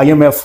IMF,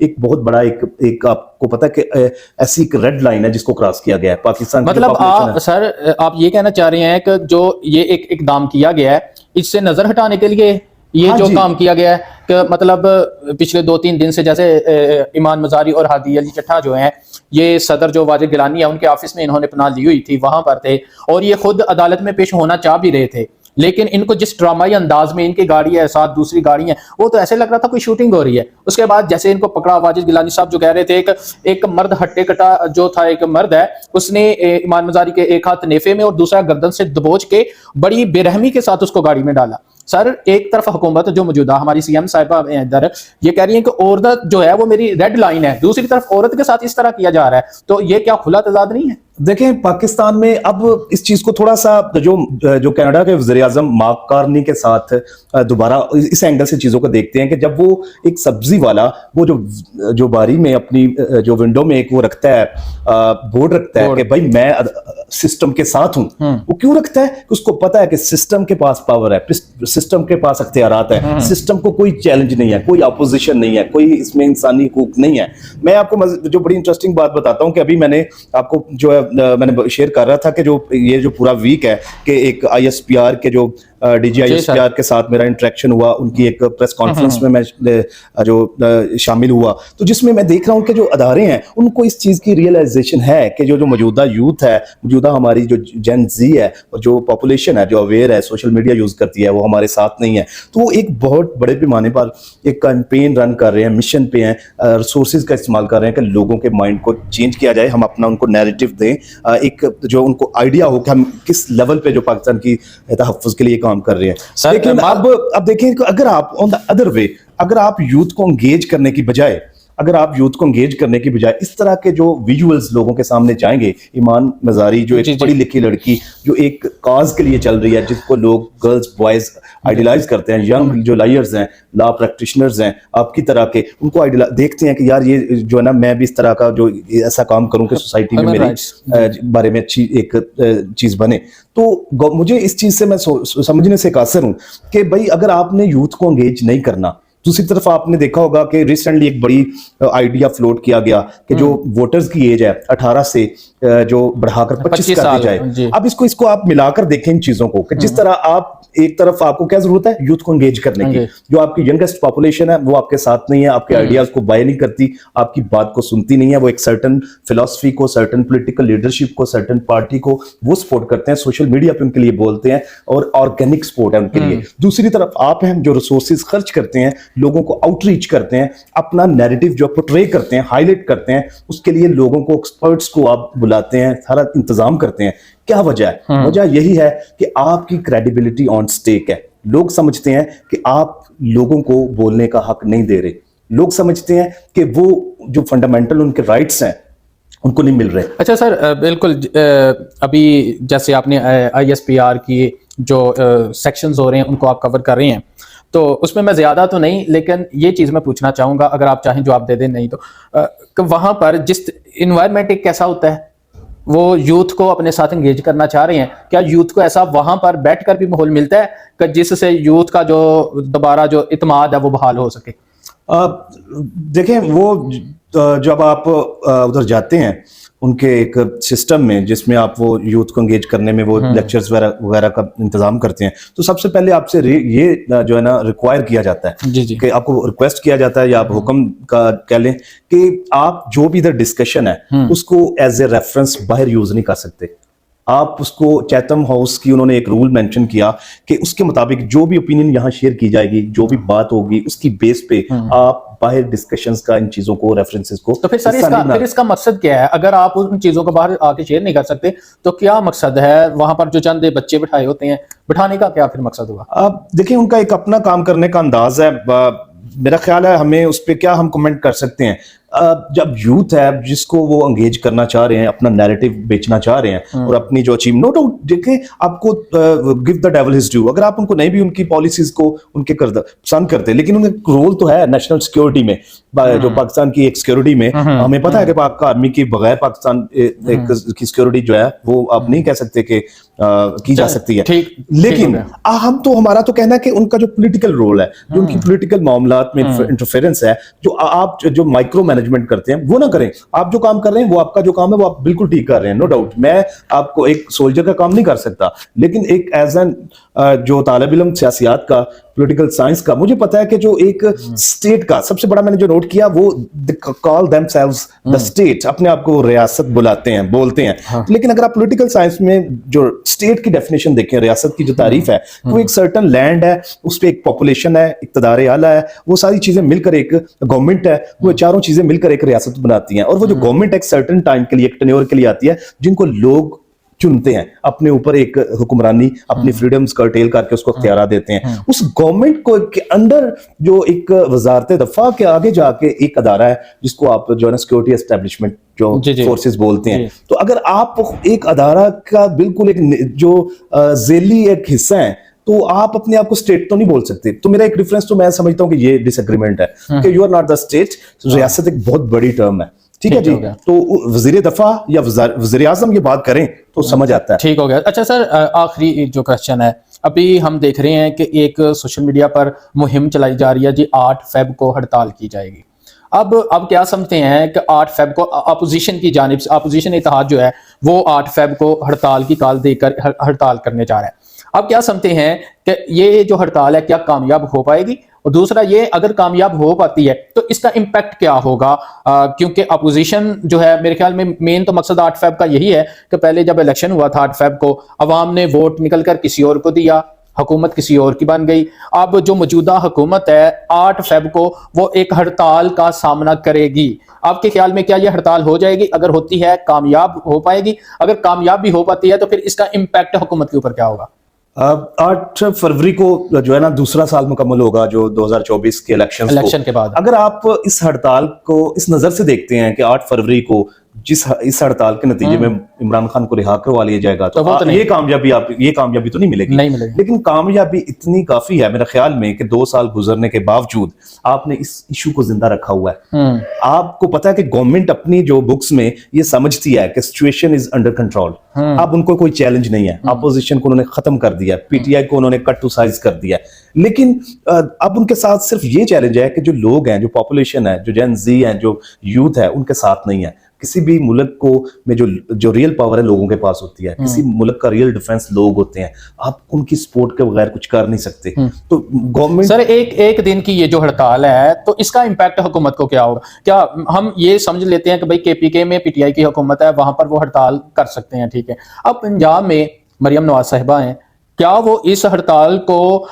ایک بہت بڑا ایک آپ کو پتا ہے کہ ایسی ایک ریڈ لائن ہے جس کو کراس کیا گیا ہے پاکستان کی. مطلب سر آپ یہ کہنا چاہ رہے ہیں کہ جو یہ ایک اقدام کیا گیا ہے اس سے نظر ہٹانے کے لیے یہ جو کام کیا گیا ہے کہ مطلب پچھلے 2-3 دن سے جیسے ایمان مزاری اور ہادی علی چٹھا جو ہیں یہ صدر جو واجد گیلانی ہے ان کے آفس میں انہوں نے پناہ لی ہوئی تھی وہاں پر تھے اور یہ خود عدالت میں پیش ہونا چاہ بھی رہے تھے لیکن ان کو جس ڈرامائی انداز میں ان کی گاڑی ہے ساتھ دوسری گاڑی ہیں وہ تو ایسے لگ رہا تھا کوئی شوٹنگ ہو رہی ہے. اس کے بعد جیسے ان کو پکڑا واجد گیلانی صاحب جو کہہ رہے تھے ایک مرد ہٹے کٹا جو تھا ایک مرد ہے اس نے ایمان مزاری کے ایک ہاتھ نیفے میں اور دوسرا گردن سے دبوچ کے بڑی بے رحمی کے ساتھ اس کو گاڑی میں ڈالا. سر ایک طرف حکومت جو موجودہ ہماری سی ایم صاحبہ ادھر یہ کہہ رہی ہیں کہ عورت جو ہے وہ میری ریڈ لائن ہے, دوسری طرف عورت کے ساتھ اس طرح کیا جا رہا ہے تو یہ کیا کھلا تضاد نہیں ہے؟ دیکھیں پاکستان میں اب اس چیز کو تھوڑا سا جو کینیڈا کے وزیر اعظم مارک کارنی کے ساتھ دوبارہ اس اینگل سے چیزوں کو دیکھتے ہیں کہ جب وہ ایک سبزی والا وہ جو باری میں اپنی جو ونڈو میں ایک وہ رکھتا ہے بورڈ رکھتا ہے کہ بھائی میں سسٹم کے ساتھ ہوں, وہ کیوں رکھتا ہے کہ اس کو پتا ہے کہ سسٹم کے پاس پاور ہے, سسٹم کے پاس اختیارات ہیں, سسٹم کو کوئی چیلنج نہیں ہے, کوئی اپوزیشن نہیں ہے, کوئی اس میں انسانی حقوق نہیں ہے. میں آپ کو جو بڑی انٹرسٹنگ بات بتاتا ہوں کہ ابھی میں نے آپ کو جو ہے میں نے شیئر کر رہا تھا کہ یہ جو پورا ویک ہے کہ ایک آئی ایس پی آر کے جو D G I S P R کے ساتھ میرا انٹریکشن ہوا, ان کی ایک پریس کانفرنس میں جو شامل ہوا تو جس میں دیکھ رہا ہوں کہ جو ادارے ہیں ان کو اس چیز کی ریئلائزیشن ہے کہ جو موجودہ یوتھ ہے, موجودہ ہماری جو جین زی ہے, جو پاپولیشن ہے جو اویئر ہے, سوشل میڈیا یوز کرتی ہے, وہ ہمارے ساتھ نہیں ہے. تو وہ ایک بہت بڑے پیمانے پر ایک کیمپین رن کر رہے ہیں, مشن پہ ہیں, ریسورسز کا استعمال کر رہے ہیں کہ لوگوں کے مائنڈ کو چینج کیا جائے, ہم اپنا ان کو نیریٹو دیں, ایک جو ان کو آئیڈیا ہو کہ ہم کس لیول پہ جو پاکستان کی تحفظ کے لیے کام کر رہے ہیں. لیکن اب دیکھیں اگر آپ آن دا ادر وے اگر آپ یوتھ کو انگیج کرنے کی بجائے اس طرح کے جو ویژولز لوگوں کے سامنے جائیں گے, ایمان مزاری جو ایک پڑھی لکھی لڑکی جو ایک کاز کے لیے چل رہی ہے, جس کو لوگ گرلز بوائز آئیڈیلائز کرتے ہیں, ینگ جو لائرز ہیں, لا پریکٹیشنرز ہیں آپ کی طرح کے, ان کو دیکھتے ہیں کہ یار یہ جو ہے نا میں بھی اس طرح کا جو ایسا کام کروں کہ سوسائٹی میں میرے بارے میں اچھی ایک چیز بنے. تو مجھے اس چیز سے میں سمجھنے سے قاصر ہوں کہ بھائی اگر آپ نے یوتھ کو انگیج نہیں کرنا. دوسری طرف آپ نے دیکھا ہوگا کہ ریسنٹلی ایک بڑی آئیڈیا فلوٹ کیا گیا کہ جو ووٹرز کی ایج ہے 18 سے جو بڑھا کر 25 کر دی جائے. اب اس کو آپ ملا کر دیکھیں ان چیزوں کو کہ جس طرح آپ ایک طرف آپ کو کیا ضرورت ہے یوتھ کو انگیج کرنے کی, جو آپ کی ینگسٹ پاپولیشن ہے وہ آپ کے ساتھ نہیں ہے, آپ کے آئیڈیاز کو بائی نہیں کرتی, آپ کی بات کو سنتی نہیں ہے, وہ ایک سرٹن فلسفی کو, سرٹن پولیٹیکل لیڈرشپ کو, سرٹن پارٹی کو وہ سپورٹ کرتے ہیں, سوشل میڈیا پہ ان کے لیے بولتے ہیں اور آرگینک سپورٹ ہے ان کے لیے. دوسری طرف آپ ہیں جو ریسورسز خرچ کرتے ہیں, لوگوں کو آؤٹ ریچ کرتے ہیں, اپنا نیریٹو جو پورٹرے کرتے ہیں, ہائی لائٹ کرتے ہیں, اس کے لیے لوگوں کو ایکسپرٹس کو آپ بلاتے ہیں, سارا انتظام کرتے ہیں. کیا وجہ ہے؟ وجہ یہی ہے کہ آپ کی کریڈیبلٹی آن سٹیک ہے. لوگ سمجھتے ہیں کہ آپ لوگوں کو بولنے کا حق نہیں دے رہے, لوگ سمجھتے ہیں کہ وہ جو فنڈامنٹل ان کے رائٹس ہیں ان کو نہیں مل رہے. اچھا سر بالکل, ابھی جیسے آپ نے آئی ایس پی آر کی جو سیکشنز ہو رہے ہیں ان کو آپ کور کر رہے ہیں تو اس میں زیادہ تو نہیں, لیکن یہ چیز میں پوچھنا چاہوں گا, اگر آپ چاہیں جواب دے دیں, نہیں تو کہ وہاں پر جس انوائرمنٹ ایک کیسا ہوتا ہے, وہ یوتھ کو اپنے ساتھ انگیج کرنا چاہ رہے ہیں, کیا یوتھ کو ایسا وہاں پر بیٹھ کر بھی ماحول ملتا ہے کہ جس سے یوتھ کا جو دوبارہ جو اعتماد ہے وہ بحال ہو سکے؟ دیکھیں وہ جب آپ ادھر جاتے ہیں ان کے ایک سسٹم میں جس میں آپ وہ یوتھ کو انگیج کرنے میں وہ لیکچرز وغیرہ کا انتظام کرتے ہیں, تو سب سے پہلے آپ سے یہ جو ہے نا ریکوائر کیا جاتا ہے کہ آپ کو ریکویسٹ کیا جاتا ہے یا آپ حکم کا کہہ لیں کہ آپ جو بھی ادھر ڈسکشن ہے اس کو ایز اے ریفرنس باہر یوز نہیں کر سکتے. آپ اس کو چیتم ہاؤس کی انہوں نے ایک رول مینشن کیا کہ اس کے مطابق جو بھی اوپینین یہاں شیئر کی جائے گی, جو بھی بات ہوگی, اس کی بیس پہ آپ باہر ڈسکشنز کا ان چیزوں کو ریفرنسز کو. تو پھر سر اس کا مقصد کیا ہے؟ اگر آپ ان چیزوں کو باہر آ کے شیئر نہیں کر سکتے تو کیا مقصد ہے وہاں پر جو چند بچے بٹھائے ہوتے ہیں, بٹھانے کا کیا پھر مقصد ہوگا؟ آپ دیکھیں ان کا ایک اپنا کام کرنے کا انداز ہے, میرا خیال ہے ہمیں اس پہ کیا ہم کمنٹ کر سکتے ہیں. جب یوتھ ہے جس کو وہ انگیج کرنا چاہ رہے ہیں, اپنا نیریٹو بیچنا چاہ رہے ہیں اور اپنی جو اچیو, نو ڈاؤٹ دیکھیں آپ کو give the dual his due, اگر آپ ان کو نہیں بھی ان کی پالیسیز کو ان کے پسند کرتے, لیکن ان کا رول تو ہے نیشنل سیکورٹی میں, جو پاکستان کی ایک سیکورٹی میں ہمیں پتہ ہے کہ پاک آرمی کی بغیر پاکستان کی سیکورٹی جو ہے وہ آپ نہیں کہہ سکتے کہ کی جا سکتی ہے. لیکن ہم تو ہمارا تو کہنا ہے کہ ان کا جو پولیٹیکل رول ہے, جو ان کی پولیٹیکل معاملات میں انٹرفیرنس ہے, جو آپ جو مائکرو مینجمنٹ کرتے ہیں وہ نہ کریں. آپ جو کام کر رہے ہیں وہ آپ کا جو کام ہے وہ آپ بالکل ٹھیک کر رہے ہیں, نو ڈاؤٹ. میں آپ کو ایک سولجر کا کام نہیں کر سکتا, لیکن ایک ایز این جو طالب علم سیاسیات کا, پولیٹیکل سائنس کا, مجھے پتا ہے کہ جو ایک اسٹیٹ کا سب سے بڑا میں نے جو نوٹ کیا وہ call them selves the state, اپنے آپ کو ریاست بلاتے ہیں, بولتے ہیں. لیکن اگر آپ پولیٹیکل سائنس میں جو اسٹیٹ کی ڈیفینیشن دیکھیں, ریاست کی جو تعریف ہے, وہ ایک سرٹن لینڈ ہے, اس پہ ایک پاپولیشن ہے, اقتدار اعلیٰ ہے, وہ ساری چیزیں مل کر ایک گورنمنٹ ہے, وہ چاروں چیزیں مل کر ایک ریاست بناتی ہیں. اور وہ جو گورنمنٹ ایک سرٹن ٹائم کے لیے, ایک ٹینیور کے لیے آتی ہے, جن کو لوگ چنتے ہیں, اپنے اوپر ایک حکمرانی اپنی فریڈمز کرٹیل کر کے اس کو اختیارات دیتے ہیں. اس گورنمنٹ کو کے اندر جو ایک وزارت دفاع کے آگے جا کے ایک ادارہ ہے جس کو آپ جو ہے نا سیکورٹی اسٹیبلشمنٹ جو فورسز بولتے ہیں. تو اگر آپ ایک ادارہ کا بالکل ایک جو ذیلی ایک حصہ ہیں, تو آپ اپنے آپ کو اسٹیٹ تو نہیں بول سکتے. تو میرا ایک ریفرنس تو میں سمجھتا ہوں کہ یہ ڈس ایگریمنٹ ہے کہ you are not the state. ریاست ایک بہت بڑی ٹرم ہے, ٹھیک ہے جی. تو وزیر دفاع یا وزیر اعظم یہ بات کریں تو سمجھ آتا ہے. ٹھیک ہو گیا. اچھا سر, آخری جو کوشچن ہے, ابھی ہم دیکھ رہے ہیں کہ ایک سوشل میڈیا پر مہم چلائی جا رہی ہے جی, 8 فیب کو ہڑتال کی جائے گی. اب کیا سمجھتے ہیں کہ 8 فیب کو اپوزیشن کی جانب سے, اپوزیشن اتحاد جو ہے وہ 8 فیب کو ہڑتال کی کال دے کر ہڑتال کرنے جا رہا ہے. اب کیا سمجھتے ہیں کہ یہ جو ہڑتال ہے کیا کامیاب ہو پائے گی؟ اور دوسرا یہ, اگر کامیاب ہو پاتی ہے تو اس کا امپیکٹ کیا ہوگا؟ کیونکہ اپوزیشن جو ہے, میرے خیال میں مین تو مقصد 8 فیب کا یہی ہے کہ پہلے جب الیکشن ہوا تھا 8 فیب کو, عوام نے ووٹ نکل کر کسی اور کو دیا, حکومت کسی اور کی بن گئی. اب جو موجودہ حکومت ہے 8 فیب کو وہ ایک ہڑتال کا سامنا کرے گی. آپ کے خیال میں کیا یہ ہڑتال ہو جائے گی؟ اگر ہوتی ہے کامیاب ہو پائے گی؟ اگر کامیاب بھی ہو پاتی ہے تو پھر اس کا امپیکٹ حکومت کے اوپر کیا ہوگا؟ 8 فروری کو جو ہے نا دوسرا سال مکمل ہوگا جو 2024 کے الیکشن کے بعد. اگر آپ اس ہڑتال کو اس نظر سے دیکھتے ہیں کہ 8 فروری کو اس ہڑتال کے نتیجے میں عمران خان کو رہا کروا لیا جائے گا, تو یہ کامیابی تو نہیں ملے گی. لیکن کامیابی اتنی کافی ہے میرے خیال میں کہ 2 سال گزرنے کے باوجود آپ نے اس ایشو کو زندہ رکھا ہوا ہے. آپ کو پتا ہے کہ گورنمنٹ اپنی جو بکس میں یہ سمجھتی ہے کہ سچویشن از انڈر کنٹرول. اب ان کو کوئی چیلنج نہیں ہے, اپوزیشن کو انہوں نے ختم کر دیا, پی ٹی آئی کو انہوں نے کٹ ٹو سائز کر دیا. لیکن اب ان کے ساتھ صرف یہ چیلنج ہے کہ جو لوگ ہیں, جو پاپولیشن ہے, جو جین زی ہیں, جو یوتھ ہے, ان کے ساتھ نہیں ہے. کسی بھی ملک کو میں جو ریئل پاور ہے لوگوں کے پاس ہوتی ہے, کسی ملک کا ریئل ڈیفنس لوگ ہوتے ہیں, آپ ان کی سپورٹ کے بغیر کچھ کر نہیں سکتے. تو گورنمنٹ سر ایک دن کی یہ جو ہڑتال ہے تو اس کا امپیکٹ حکومت کو کیا ہوگا؟ کیا ہم یہ سمجھ لیتے ہیں کہ بھائی کے پی کے میں پی ٹی آئی کی حکومت ہے, وہاں پر وہ ہڑتال کر سکتے ہیں, ٹھیک ہے. اب پنجاب میں مریم نواز صاحبہ ہیں, کیا وہ اس ہڑتال کو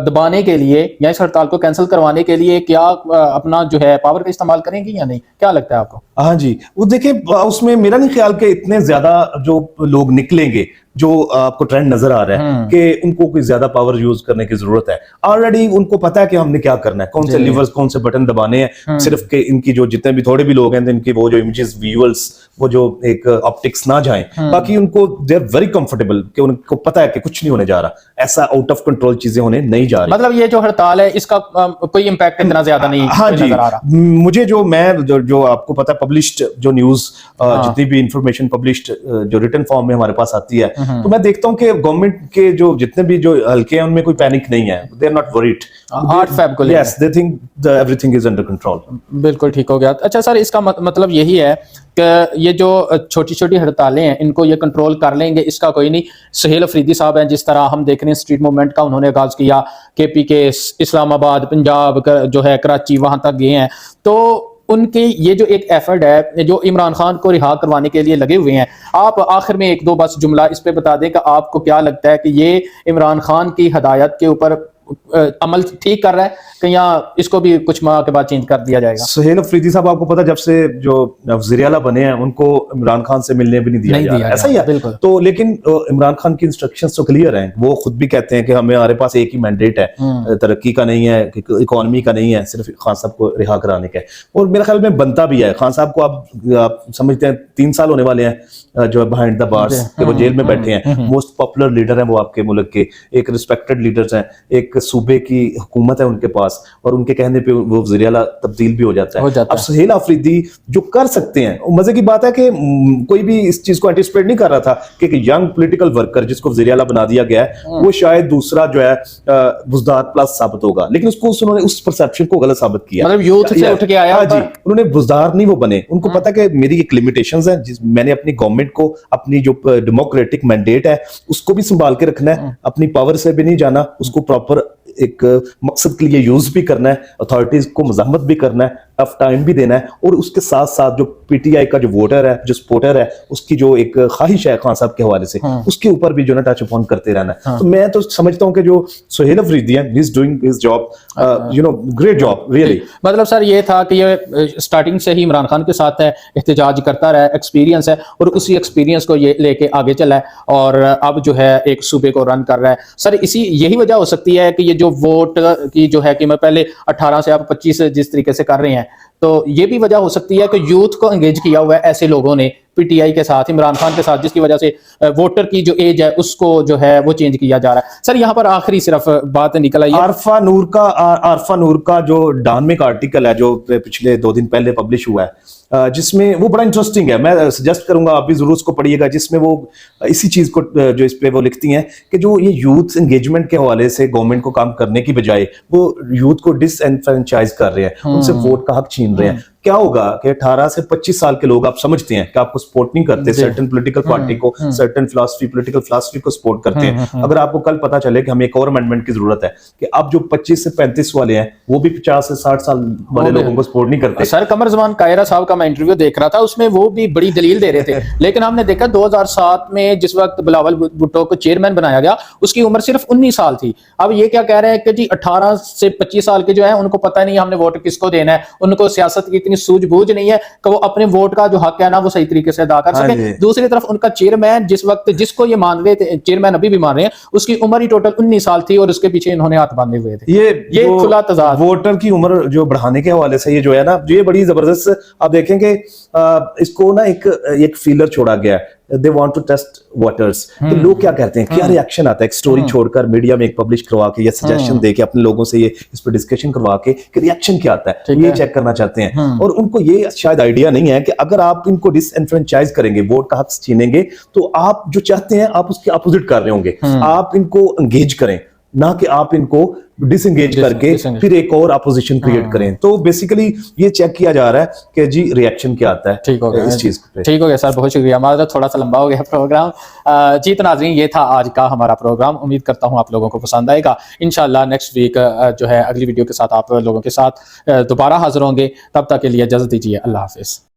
دبانے کے لیے یا اس ہڑتال کو کینسل کروانے کے لیے کیا اپنا جو ہے پاور کا استعمال کریں گی یا نہیں؟ کیا لگتا ہے آپ کو؟ ہاں جی, وہ دیکھیں اس میں میرا نہیں خیال کہ اتنے زیادہ جو لوگ نکلیں گے, جو آپ کو ٹرینڈ نظر آ رہا ہے کہ ان کو کوئی زیادہ پاور یوز کرنے کی ضرورت ہے. آلریڈی ان کو پتا ہے کہ ہم نے کیا کرنا ہے, کون سے لیورز, کون سے بٹن دبانے ہیں. صرف کہ ان کی جو جتنے بھی تھوڑے بھی لوگ ہیں ان کی وہ جو امیجز, ویژولز, وہ جو ایک آپٹکس نہ جائیں. باقی ان کو دے آر ویری کمفرٹیبل کہ ان کو پتا ہے کہ کچھ نہیں ہونے جا رہا, ایسا آؤٹ آف کنٹرول چیزیں ہونے نہیں جا رہی. مطلب یہ جو ہڑتال ہے اس کا کوئی امپیکٹ اتنا زیادہ نہیں نظر آ رہا. مجھے جو آپ کو پتا پبلشڈ جو نیوز, جتنی بھی انفارمیشن پبلشڈ جو ریٹن فارم میں ہمارے پاس آتی ہے, تو میں دیکھتا ہوں کہ گورنمنٹ کے جو جتنے بھی جو حلقے ہیں ان میں کوئی پینک نہیں ہے. They are not worried. 8 Feb کو Yes, they think everything is under control. بالکل ٹھیک ہو گیا. اچھا سر, اس کا مطلب یہی ہے کہ یہ جو چھوٹی چھوٹی ہڑتالیں ہیں ان کو یہ کنٹرول کر لیں گے, اس کا کوئی نہیں. سہیل افریدی صاحب ہیں, جس طرح ہم دیکھ رہے ہیں اسٹریٹ موومنٹ کا انہوں نے آغاز کیا, کے پی کے اسلام آباد, پنجاب جو ہے کراچی, وہاں تک گئے ہیں. تو ان کے یہ جو ایک ایفرٹ ہے جو عمران خان کو رہا کروانے کے لیے لگے ہوئے ہیں, آپ آخر میں 1-2 بس جملہ اس پہ بتا دیں کہ آپ کو کیا لگتا ہے کہ یہ عمران خان کی ہدایت کے اوپر عمل ٹھیک کر رہا ہے کہ یا اس کو بھی کچھ ماہ کے بعد چینج کر دیا جائے گا؟ سہیل افریدی صاحب آپ کو پتا جب سے جو وزیر اعلیٰ بنے ہیں ان کو عمران خان سے ملنے بھی نہیں دیا جا رہا، ایسا ہی ہے بالکل. تو لیکن عمران خان کی انسٹرکشنز تو کلیئر ہیں، وہ خود بھی کہتے ہیں کہ ہمارے پاس ایک ہی مینڈیٹ ہے، ترقی کا نہیں ہے، اکانومی کا نہیں ہے، صرف خان صاحب کو رہا کرانے کا ہے، اور میرے خیال میں بنتا بھی ہے. خان صاحب کو آپ سمجھتے ہیں 3 سال ہونے والے ہیں جو بہائنڈ دا بارس کہ وہ جیل میں بیٹھے ہیں، موسٹ پاپولر لیڈر ہیں وہ آپ کے ملک کے، ایک ریسپیکٹڈ لیڈرز ہیں، ایک صوبے کی حکومت ہے ان کے پاس، اور ان کے کہنے پہ وہ وزیر اعلیٰ تبدیل بھی ہو جاتا ہے. اب سہیل آفریدی جو کر سکتے ہیں، مزے کی بات ہے کہ کوئی بھی اس چیز کو اینٹیسپیٹ نہیں کر رہا تھا کہ ایک ینگ پولیٹیکل ورکر جس کو وزیر اعلیٰ بنا دیا گیا ہے وہ شاید دوسرا جو ہے بزدار پلس ثابت ہوگا، لیکن اس کو انہوں نے اس پرسیپشن کو غلط ثابت کیا. مطلب یوتھ سے اٹھ کے آیا جی، انہوں نے بزدار نہیں وہ بنے، ان کو پتا کہ میری ایک لمیٹیشنز ہیں، میں نے اپنی گورنمنٹ کو اپنی جو ڈیموکریٹک مینڈیٹ ہے اس کو بھی سنبھال کے رکھنا ہے، اپنی پاور سے بھی نہیں جانا، اس کو پراپر ایک مقصد کے لیے یوز بھی کرنا ہے، اتھارٹیز کو مزاحمت بھی کرنا ہے، ٹف ٹائم بھی دینا ہے، اور اس کے ساتھ ساتھ جو پی ٹی آئی کا جو ووٹر ہے، جو سپورٹر ہے، اس کی جو ایک خواہش ہے خان صاحب کے حوالے سے اس کے اوپر بھی جو نا ٹچ اپون کرتے رہنا ہے. تو میں تو سمجھتا ہوں کہ جو سہیل افریدی ہیں he is doing his job, you know great job really. مطلب سر یہ تھا کہ یہ سٹارٹنگ سے ہی عمران خان کے ساتھ ہے، احتجاج کرتا رہا، ایکسپیرینس ہے، اور اسی ایکسپیرینس کو یہ لے کے آگے چلا ہے اور اب جو ہے ایک صوبے کو رن کر رہا ہے. سر یہی وجہ ہو سکتی ہے کہ یہ جو ووٹ کی جو ہے کہ میں پہلے 18 سے آپ 25 جس طریقے سے کر رہے ہیں، تو یہ بھی وجہ ہو سکتی ہے کہ یوتھ کو انگیج کیا ہوا ہے ایسے لوگوں نے پی ٹی آئی کے ساتھ، عمران خان کے ساتھ، جس کی وجہ سے ووٹر کی جو ایج ہے اس کو جو ہے وہ چینج کیا جا رہا ہے. سر یہاں پر آخری صرف بات نکل آئی ہے عارفہ نور کا جو ڈان میں ایک آرٹیکل ہے جو پچھلے 2 دن پہلے پبلش ہوا ہے، جس میں وہ بڑا انٹرسٹنگ ہے، میں سجیسٹ کروں گا آپ بھی ضرور اس کو پڑھیے گا، جس میں وہ اسی چیز کو جو اس پہ وہ لکھتی ہیں کہ جو یہ یوتھ انگیجمنٹ کے حوالے سے گورنمنٹ کو کام کرنے کی بجائے وہ یوتھ کو ڈس انفرینچائز کر رہے ہیں، ان سے ووٹ کا حق چھین رہے ہیں. کیا ہوگا کہ 18 سے 25 سال کے لوگ آپ سمجھتے ہیں کہ آپ کو سپورٹ نہیں کرتے، سرٹن پولیٹیکل پارٹی کو، سرٹن پولیٹیکل فلاسفی کو سپورٹ کرتے ہیں. اگر آپ کو کل پتا چلے کہ ہمیں ایک اور امینڈمنٹ کی ضرورت ہے کہ اب جو 25 سے 35 والے ہیں وہ بھی 50 سے 60 سال والے لوگوں کو سپورٹ نہیں کرتے. سر قمر زمان قاہرہ صاحب کا میں انٹرویو دیکھ رہا تھا، اس میں وہ بھی بڑی دلیل دے رہے تھے، لیکن ہم نے دیکھا 2007 میں جس وقت بلاول بھٹو کو چیئرمین بنایا گیا اس کی عمر صرف 19 سال تھی. اب یہ کیا کہہ رہے ہیں کہ جی 18 سے 25 سال کے جو ہیں ان کو پتہ نہیں ہم نے ووٹ کس کو دینا ہے، ان کو سیاست کی اتنی سوجھ بوجھ نہیں ہے کہ وہ اپنے ووٹ کا جو حق ہے نا وہ صحیح طریقے سے ادا کر سکیں. دوسری طرف ان کا چیئرمین جس وقت جس کو یہ مان رہے تھے، چیئرمین ابھی بھی مان رہے ہیں، اس کی عمر ہی ٹوٹل 19 سال تھی اور اس کے پیچھے انہوں نے ہاتھ باندھے ہوئے تھے. یہ کھلا تضاد ووٹر کی عمر جو بڑھانے کے حوالے سے یہ جو ہے نا یہ بڑی زبردست. آپ دیکھیں کہ اس کو نا ایک فیلر چھوڑا گیا ہے، they want to test waters. تو لوگ کیا کہتے ہیں، کیا ریاکشن آتا ہے ایک سٹوری چھوڑ کر میڈیا میں ایک پبلش کروا کے یا سجیشن دے کے اپنے لوگوں سے یہ اس پہ ڈسکشن کروا کے کہ ریاکشن کیا آتا ہے، یہ چیک کرنا چاہتے ہیں. اور ان کو یہ شاید آئیڈیا نہیں ہے کہ اگر آپ ان کو ڈس انفرینچائز کریں گے، ووٹ کا حق چھینیں گے، تو آپ جو چاہتے ہیں آپ اس کے اپوزٹ کر رہے ہوں گے. آپ ان کو انگیج کریں، نہ کہ آپ ان کو ڈس انگیج کر کے پھر ایک اور اپوزیشن کریٹ کریں. تو بیسیکلی یہ چیک کیا جا رہا ہے کہ جی ریاکشن کیا آتا ہے. ٹھیک ہو گیا اس چیز پہ. ٹھیک ہو گیا سر، بہت شکریہ. ہمارا تھوڑا سا لمبا ہو گیا پروگرام. جی تو ناظرین یہ تھا آج کا ہمارا پروگرام، امید کرتا ہوں آپ لوگوں کو پسند آئے گا. انشاءاللہ نیکسٹ ویک جو ہے اگلی ویڈیو کے ساتھ آپ لوگوں کے ساتھ دوبارہ حاضر ہوں گے. تب تک کے لیے اجازت دیجیے. اللہ حافظ.